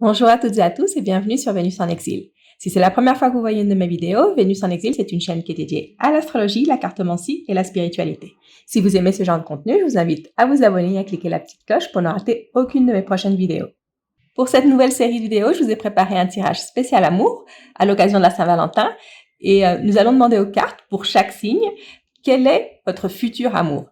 Bonjour à toutes et à tous et bienvenue sur Vénus en exil. Si c'est la première fois que vous voyez une de mes vidéos, Vénus en exil, c'est une chaîne qui est dédiée à l'astrologie, la cartomancie et la spiritualité. Si vous aimez ce genre de contenu, je vous invite à vous abonner et à cliquer la petite cloche pour ne rater aucune de mes prochaines vidéos. Pour cette nouvelle série de vidéos, je vous ai préparé un tirage spécial amour à l'occasion de la Saint-Valentin et nous allons demander aux cartes pour chaque signe quel est votre futur amour.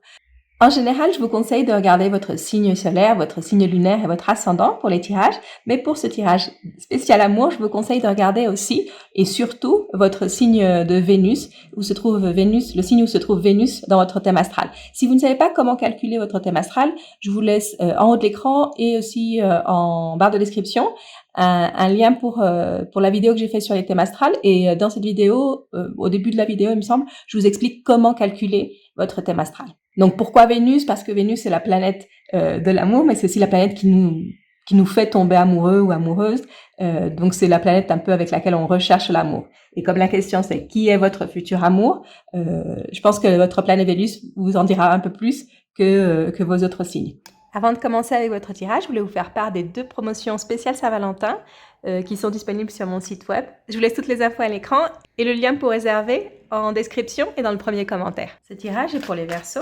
En général, je vous conseille de regarder votre signe solaire, votre signe lunaire et votre ascendant pour les tirages. Mais pour ce tirage spécial amour, je vous conseille de regarder aussi et surtout votre signe de Vénus, où se trouve Vénus, le signe où se trouve Vénus dans votre thème astral. Si vous ne savez pas comment calculer votre thème astral, je vous laisse en haut de l'écran et aussi en barre de description un lien pour la vidéo que j'ai faite sur les thèmes astrales. Et dans cette vidéo, au début de la vidéo, il me semble, je vous explique comment calculer votre thème astral. Donc pourquoi Vénus? Parce que Vénus c'est la planète de l'amour, mais c'est aussi la planète qui nous fait tomber amoureux ou amoureuse. Donc c'est la planète un peu avec laquelle on recherche l'amour. Et comme la question c'est qui est votre futur amour, je pense que votre planète Vénus vous en dira un peu plus que vos autres signes. Avant de commencer avec votre tirage, je voulais vous faire part des 2 promotions spéciales Saint-Valentin qui sont disponibles sur mon site web. Je vous laisse toutes les infos à l'écran et le lien pour réserver en description et dans le premier commentaire. Ce tirage est pour les Verseaux.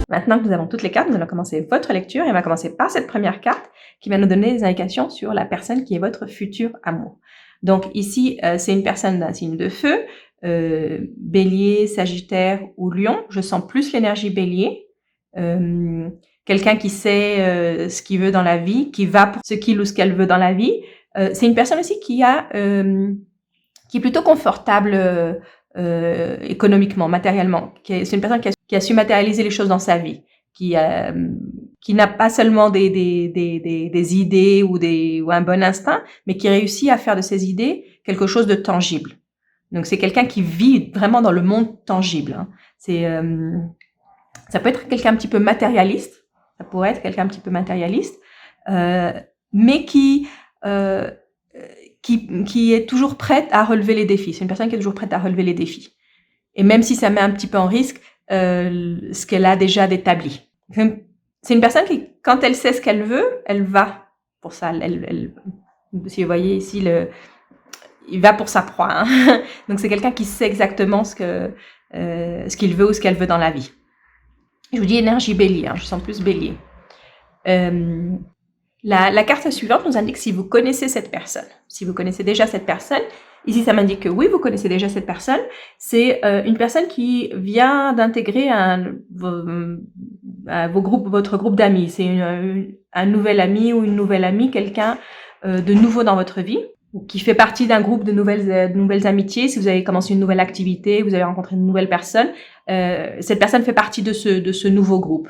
Maintenant que nous avons toutes les cartes, nous allons commencer votre lecture et on va commencer par cette première carte qui va nous donner des indications sur la personne qui est votre futur amour. Donc ici, c'est une personne d'un signe de feu, Bélier, Sagittaire ou Lion. Je sens plus l'énergie Bélier. Quelqu'un qui sait ce qu'il veut dans la vie, qui va pour ce qu'il ou ce qu'elle veut dans la vie. C'est une personne aussi qui est plutôt confortable économiquement, matériellement. C'est une personne qui a su matérialiser les choses dans sa vie, qui n'a pas seulement des idées ou un bon instinct, mais qui réussit à faire de ses idées quelque chose de tangible. Donc c'est quelqu'un qui vit vraiment dans le monde tangible. Hein. Ça peut être quelqu'un un petit peu matérialiste, ça pourrait être quelqu'un un petit peu matérialiste, mais qui est toujours prête à relever les défis. C'est une personne qui est toujours prête à relever les défis. Et même si ça met un petit peu en risque ce qu'elle a déjà établi. C'est une personne qui, quand elle sait ce qu'elle veut, elle va pour ça. Si vous voyez ici, il va pour sa proie. Hein. Donc c'est quelqu'un qui sait exactement ce qu'il veut ou ce qu'elle veut dans la vie. Je vous dis énergie Bélier, hein, je sens plus Bélier. La carte suivante nous indique si vous connaissez cette personne. Si vous connaissez déjà cette personne, ici ça m'indique que oui, vous connaissez déjà cette personne. C'est une personne qui vient d'intégrer votre groupe d'amis. C'est un nouvel ami ou une nouvelle amie, quelqu'un de nouveau dans votre vie, qui fait partie d'un groupe de nouvelles amitiés. Si vous avez commencé une nouvelle activité, vous avez rencontré une nouvelle personne, cette personne fait partie de ce nouveau groupe.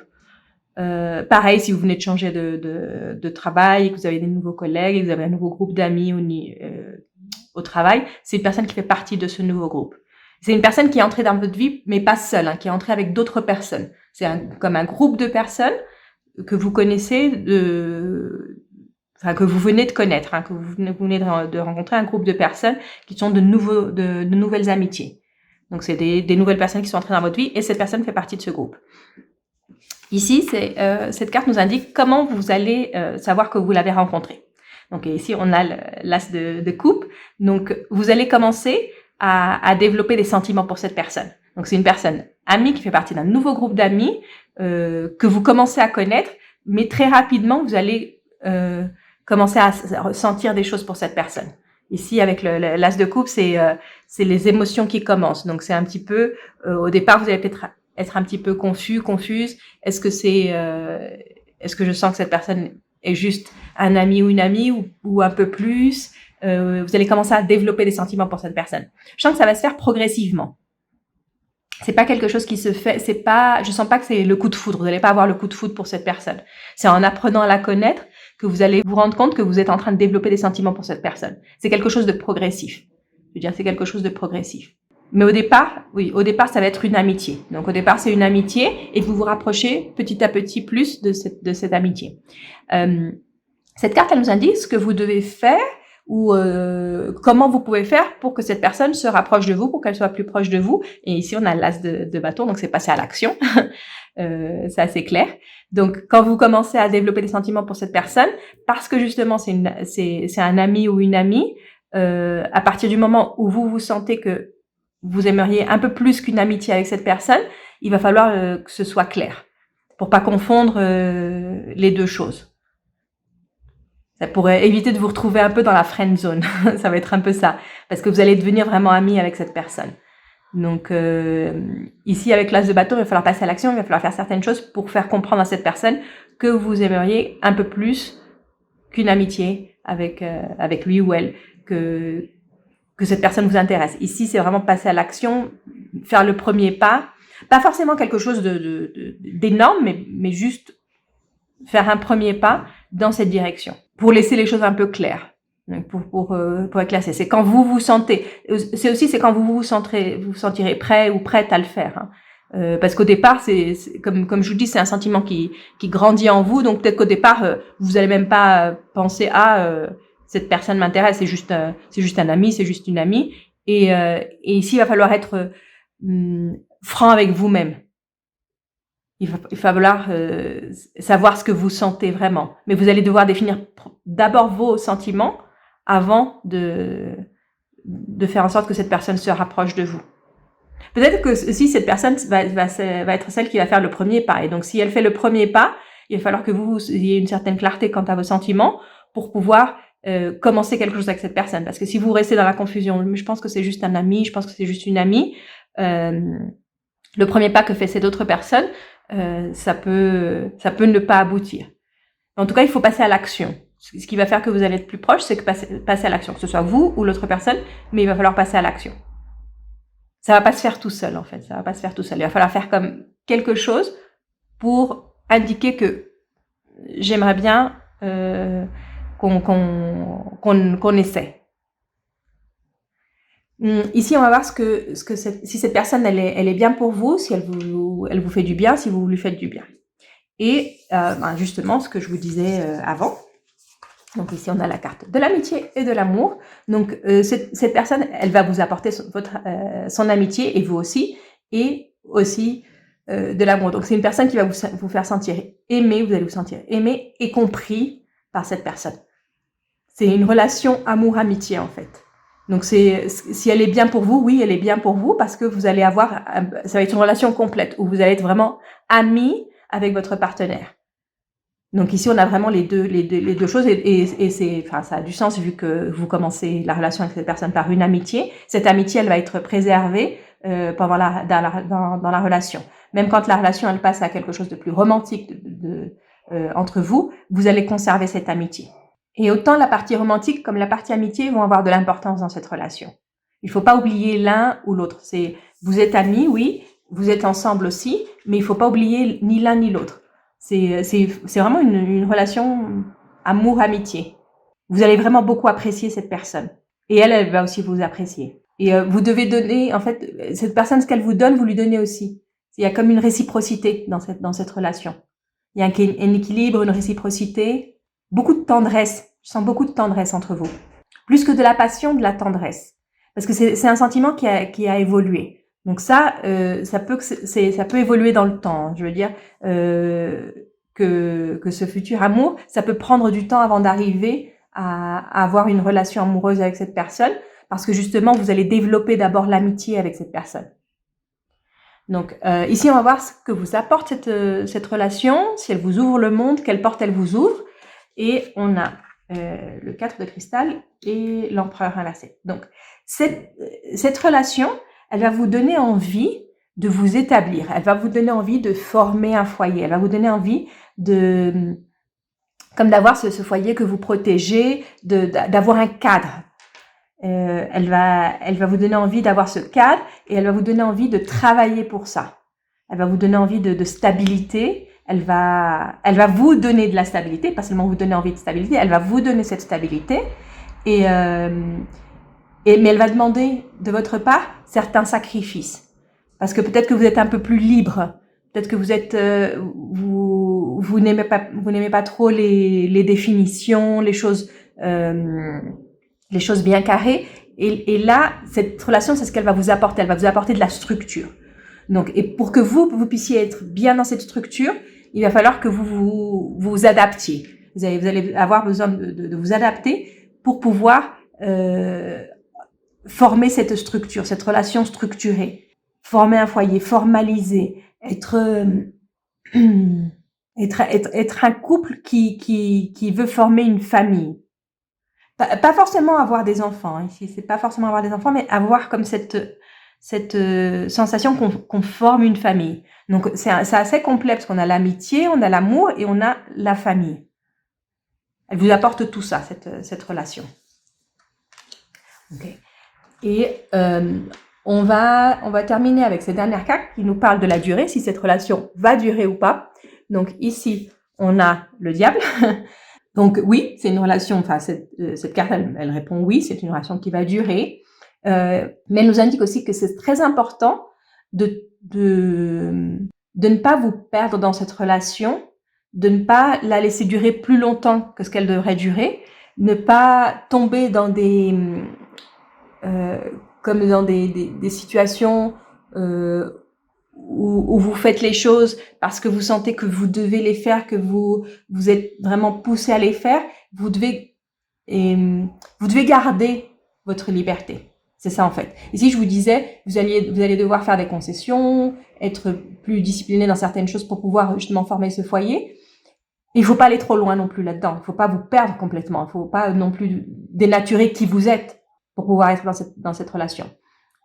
Pareil, si vous venez de changer de travail, et que vous avez des nouveaux collègues, et que vous avez un nouveau groupe d'amis au travail, c'est une personne qui fait partie de ce nouveau groupe. C'est une personne qui est entrée dans votre vie, mais pas seule, hein, qui est entrée avec d'autres personnes. C'est comme un groupe de personnes que vous connaissez, que vous venez de connaître, hein, que vous venez de rencontrer un groupe de personnes qui sont de nouvelles amitiés. Donc c'est des nouvelles personnes qui sont entrées dans votre vie et cette personne fait partie de ce groupe. Ici, cette carte nous indique comment vous allez savoir que vous l'avez rencontré. Donc ici, on a l'as de coupe. Donc vous allez commencer à développer des sentiments pour cette personne. Donc c'est une personne amie qui fait partie d'un nouveau groupe d'amis que vous commencez à connaître, mais très rapidement, vous allez commencer à ressentir des choses pour cette personne. Ici, avec l'as de coupe, c'est les émotions qui commencent. Donc, c'est un petit peu, au départ, vous allez peut-être être un petit peu confuse? Est-ce que est-ce que je sens que cette personne est juste un ami ou une amie ou un peu plus? Vous allez commencer à développer des sentiments pour cette personne. Je sens que ça va se faire progressivement. C'est pas quelque chose qui se fait, je sens pas que c'est le coup de foudre. Vous n'allez pas avoir le coup de foudre pour cette personne. C'est en apprenant à la connaître que vous allez vous rendre compte que vous êtes en train de développer des sentiments pour cette personne. C'est quelque chose de progressif. Je veux dire, c'est quelque chose de progressif. Mais au départ, ça va être une amitié. Donc au départ, c'est une amitié et vous vous rapprochez petit à petit plus de cette amitié. Cette carte, elle nous indique ce que vous devez faire ou comment vous pouvez faire pour que cette personne se rapproche de vous, pour qu'elle soit plus proche de vous. Et ici, on a l'as de bâton, donc c'est passer à l'action. C'est assez clair. Donc, quand vous commencez à développer des sentiments pour cette personne, parce que justement, c'est un ami ou une amie, à partir du moment où vous sentez que vous aimeriez un peu plus qu'une amitié avec cette personne, il va falloir que ce soit clair, pour pas confondre les deux choses. Ça pourrait éviter de vous retrouver un peu dans la friend zone. Ça va être un peu ça. Parce que vous allez devenir vraiment amis avec cette personne. Donc, ici, avec l'as de bâton, il va falloir passer à l'action. Il va falloir faire certaines choses pour faire comprendre à cette personne que vous aimeriez un peu plus qu'une amitié avec lui ou elle, que cette personne vous intéresse. Ici, c'est vraiment passer à l'action, faire le premier pas. Pas forcément quelque chose d'énorme, mais juste faire un premier pas dans cette direction, pour laisser les choses un peu claires, pour être classé. C'est quand vous vous sentez, c'est quand vous vous sentirez prêt ou prête à le faire. Parce qu'au départ, c'est comme je vous dis, c'est un sentiment qui grandit en vous, donc peut-être qu'au départ, vous allez même pas penser cette personne m'intéresse, c'est juste un ami, c'est juste une amie. Et ici, il va falloir être franc avec vous-même. Il va falloir savoir ce que vous sentez vraiment. Mais vous allez devoir définir d'abord vos sentiments avant de faire en sorte que cette personne se rapproche de vous. Peut-être que si cette personne va être celle qui va faire le premier pas. Et donc, si elle fait le premier pas, il va falloir que vous ayez une certaine clarté quant à vos sentiments pour pouvoir commencer quelque chose avec cette personne. Parce que si vous restez dans la confusion, je pense que c'est juste un ami, je pense que c'est juste une amie, le premier pas que fait cette autre personne, ça peut ne pas aboutir. En tout cas, il faut passer à l'action. Ce qui va faire que vous allez être plus proche, c'est que passer à l'action, que ce soit vous ou l'autre personne, mais il va falloir passer à l'action. Ça va pas se faire tout seul, en fait. Ça va pas se faire tout seul. Il va falloir faire comme quelque chose pour indiquer que j'aimerais bien qu'on essaie. Ici, on va voir si cette personne, elle est bien pour vous, si elle vous fait du bien, si vous lui faites du bien. Et justement, ce que je vous disais avant. Donc ici, on a la carte de l'amitié et de l'amour. Donc cette personne, elle va vous apporter son amitié et vous aussi, et aussi de l'amour. Donc c'est une personne qui va vous faire sentir aimé, vous allez vous sentir aimé et compris par cette personne. C'est une relation amour-amitié en fait. Donc si elle est bien pour vous, oui, elle est bien pour vous parce que vous allez avoir, ça va être une relation complète où vous allez être vraiment amis avec votre partenaire. Donc ici, on a vraiment les deux choses et ça a du sens vu que vous commencez la relation avec cette personne par une amitié. Cette amitié, elle va être préservée pendant dans la relation. Même quand la relation, elle passe à quelque chose de plus romantique entre vous, vous allez conserver cette amitié. Et autant la partie romantique comme la partie amitié vont avoir de l'importance dans cette relation. Il faut pas oublier l'un ou l'autre. Vous êtes amis, oui, vous êtes ensemble aussi, mais il faut pas oublier ni l'un ni l'autre. C'est vraiment une relation amour-amitié. Vous allez vraiment beaucoup apprécier cette personne. Et elle va aussi vous apprécier. Et vous devez donner, en fait, cette personne, ce qu'elle vous donne, vous lui donnez aussi. Il y a comme une réciprocité dans cette relation. Il y a un équilibre, une réciprocité, beaucoup de tendresse. Je sens beaucoup de tendresse entre vous. Plus que de la passion, de la tendresse. Parce que c'est un sentiment qui a évolué. Donc ça peut évoluer dans le temps. Je veux dire que ce futur amour, ça peut prendre du temps avant d'arriver à avoir une relation amoureuse avec cette personne, parce que justement, vous allez développer d'abord l'amitié avec cette personne. Donc ici, on va voir ce que vous apporte cette relation, si elle vous ouvre le monde, quelle porte elle vous ouvre. Et on a le 4 de cristal et l'empereur inversé. Donc cette relation, elle va vous donner envie de vous établir. Elle va vous donner envie de former un foyer. Elle va vous donner envie comme d'avoir ce foyer que vous protégez, d'avoir un cadre. Elle va vous donner envie d'avoir ce cadre et elle va vous donner envie de travailler pour ça. Elle va vous donner envie de stabilité. Elle va vous donner de la stabilité, pas seulement vous donner envie de stabilité, elle va vous donner cette stabilité. Mais elle va demander de votre part certains sacrifices. Parce que peut-être que vous êtes un peu plus libre. Peut-être que vous êtes, vous n'aimez pas trop les définitions, les choses bien carrées. Et là, cette relation, c'est ce qu'elle va vous apporter. Elle va vous apporter de la structure. Donc, et pour que vous puissiez être bien dans cette structure, il va falloir que vous adaptiez. Vous allez avoir besoin de vous adapter pour pouvoir former cette structure, cette relation structurée, former un foyer, formaliser, être un couple qui veut former une famille. Pas forcément avoir des enfants, hein, ici, c'est pas forcément avoir des enfants, mais avoir comme cette sensation qu'on forme une famille. Donc c'est assez complet parce qu'on a l'amitié, on a l'amour et on a la famille. Elle vous apporte tout ça, cette relation. Okay. Et on va terminer avec cette dernière carte qui nous parle de la durée, si cette relation va durer ou pas. Donc ici, on a le diable. Donc oui, c'est une relation, enfin cette carte, elle répond oui, c'est une relation qui va durer. Mais elle nous indique aussi que c'est très important de ne pas vous perdre dans cette relation, de ne pas la laisser durer plus longtemps que ce qu'elle devrait durer, ne pas tomber dans des situations où vous faites les choses parce que vous sentez que vous devez les faire, que vous êtes vraiment poussé à les faire. Vous devez garder votre liberté. C'est ça en fait. Ici, je vous disais, vous allez devoir faire des concessions, être plus discipliné dans certaines choses pour pouvoir justement former ce foyer. Il faut pas aller trop loin non plus là-dedans. Il faut pas vous perdre complètement. Il faut pas non plus dénaturer qui vous êtes pour pouvoir être dans cette relation.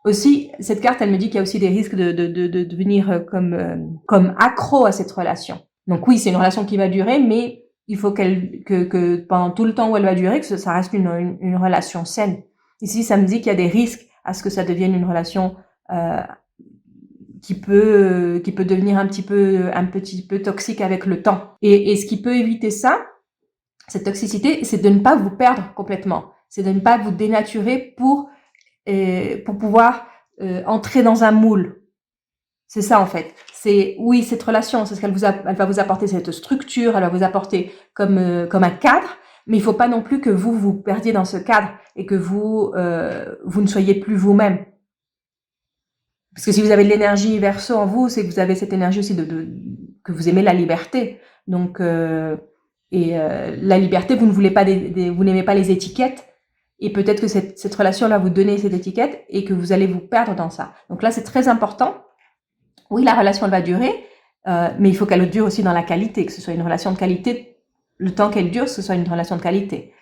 Aussi, cette carte, elle me dit qu'il y a aussi des risques de devenir comme accro à cette relation. Donc oui, c'est une relation qui va durer, mais il faut que pendant tout le temps où elle va durer, que ça reste une relation saine. Ici, ça me dit qu'il y a des risques à ce que ça devienne une relation qui peut devenir un petit peu toxique avec le temps. Et ce qui peut éviter ça, cette toxicité, c'est de ne pas vous perdre complètement. C'est de ne pas vous dénaturer pour pouvoir entrer dans un moule. C'est ça en fait. C'est oui, cette relation, c'est ce elle va vous apporter cette structure, elle va vous apporter comme un cadre, mais il faut pas non plus que vous perdiez dans ce cadre et que vous ne soyez plus vous-même. Parce que si vous avez de l'énergie verso en vous, c'est que vous avez cette énergie aussi que vous aimez la liberté. Donc la liberté, vous ne voulez pas vous n'aimez pas les étiquettes. Et peut-être que cette relation-là vous donne cette étiquette et que vous allez vous perdre dans ça. Donc là, c'est très important. Oui, la relation, elle va durer, mais il faut qu'elle dure aussi dans la qualité, que ce soit une relation de qualité, le temps qu'elle dure, que ce soit une relation de qualité.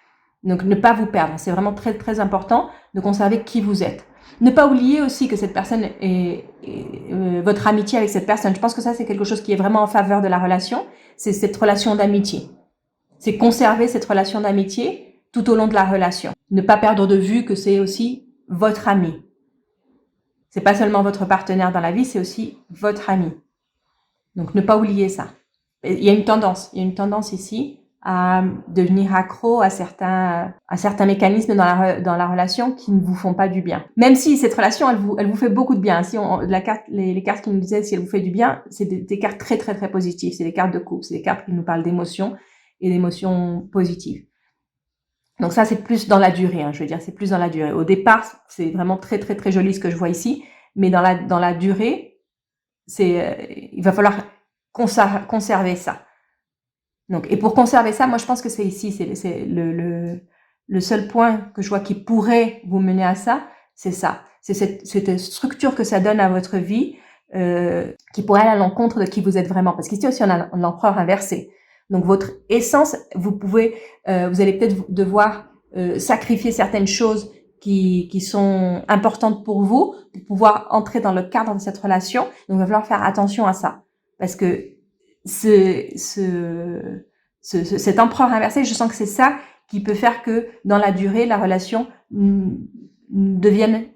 Donc, ne pas vous perdre. C'est vraiment très, très important de conserver qui vous êtes. Ne pas oublier aussi que cette personne est votre amitié avec cette personne. Je pense que ça, c'est quelque chose qui est vraiment en faveur de la relation. C'est cette relation d'amitié. C'est conserver cette relation d'amitié tout au long de la relation. Ne pas perdre de vue que c'est aussi votre ami. C'est pas seulement votre partenaire dans la vie, c'est aussi votre ami. Donc, ne pas oublier ça. Il y a une tendance ici à devenir accro à certains mécanismes dans la relation qui ne vous font pas du bien. Même si cette relation, elle vous fait beaucoup de bien. Si les cartes qui nous disaient si elle vous fait du bien, c'est des cartes très, très, très positives. C'est des cartes de couple. C'est des cartes qui nous parlent d'émotions et d'émotions positives. Donc ça, c'est plus dans la durée, hein, je veux dire, c'est plus dans la durée. Au départ, c'est vraiment très, très, très joli ce que je vois ici, mais dans la durée, il va falloir conserver ça. Donc, et pour conserver ça, moi, je pense que c'est ici, c'est le seul point que je vois qui pourrait vous mener à ça, c'est ça. C'est cette structure que ça donne à votre vie, qui pourrait aller à l'encontre de qui vous êtes vraiment. Parce qu'ici aussi, on a l'empereur inversé. Donc votre essence, vous allez peut-être devoir sacrifier certaines choses qui sont importantes pour vous, pour pouvoir entrer dans le cadre de cette relation. Donc, il va falloir faire attention à ça. Parce que cet empereur inversé, je sens que c'est ça qui peut faire que, dans la durée, la relation devienne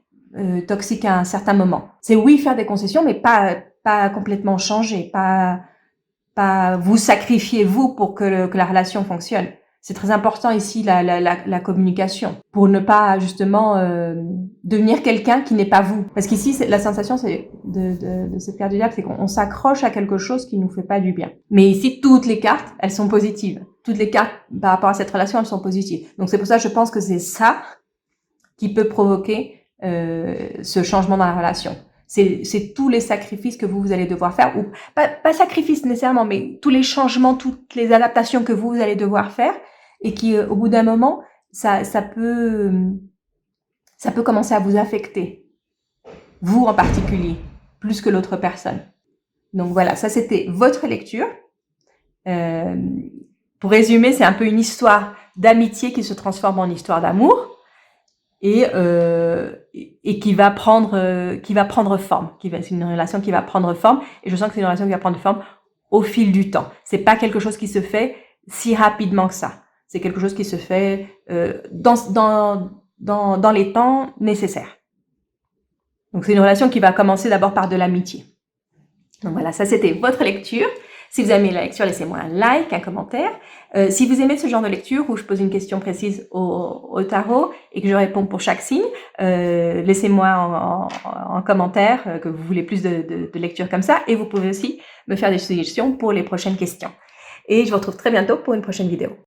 toxique à un certain moment. C'est oui, faire des concessions, mais pas complètement changer, pas vous sacrifier vous pour que la relation fonctionne. C'est très important ici la communication pour ne pas justement devenir quelqu'un qui n'est pas vous. Parce qu'ici la sensation c'est de cette carte du diable, c'est qu'on s'accroche à quelque chose qui nous fait pas du bien. Mais ici toutes les cartes elles sont positives. Toutes les cartes par rapport à cette relation elles sont positives. Donc c'est pour ça que je pense que c'est ça qui peut provoquer ce changement dans la relation. C'est tous les sacrifices que vous allez devoir faire, ou pas sacrifices nécessairement, mais tous les changements, toutes les adaptations que vous allez devoir faire, et qui au bout d'un moment, ça peut commencer à vous affecter, vous en particulier, plus que l'autre personne. Donc voilà, ça c'était votre lecture. Pour résumer, c'est un peu une histoire d'amitié qui se transforme en histoire d'amour. Et qui va prendre forme, c'est une relation qui va prendre forme, et je sens que c'est une relation qui va prendre forme au fil du temps. C'est pas quelque chose qui se fait si rapidement que ça. C'est quelque chose qui se fait dans les temps nécessaires. Donc c'est une relation qui va commencer d'abord par de l'amitié. Donc voilà, ça c'était votre lecture. Si vous aimez la lecture, laissez-moi un like, un commentaire. Si vous aimez ce genre de lecture où je pose une question précise au tarot et que je réponds pour chaque signe, laissez-moi en commentaire que vous voulez plus de lectures comme ça, et vous pouvez aussi me faire des suggestions pour les prochaines questions. Et je vous retrouve très bientôt pour une prochaine vidéo.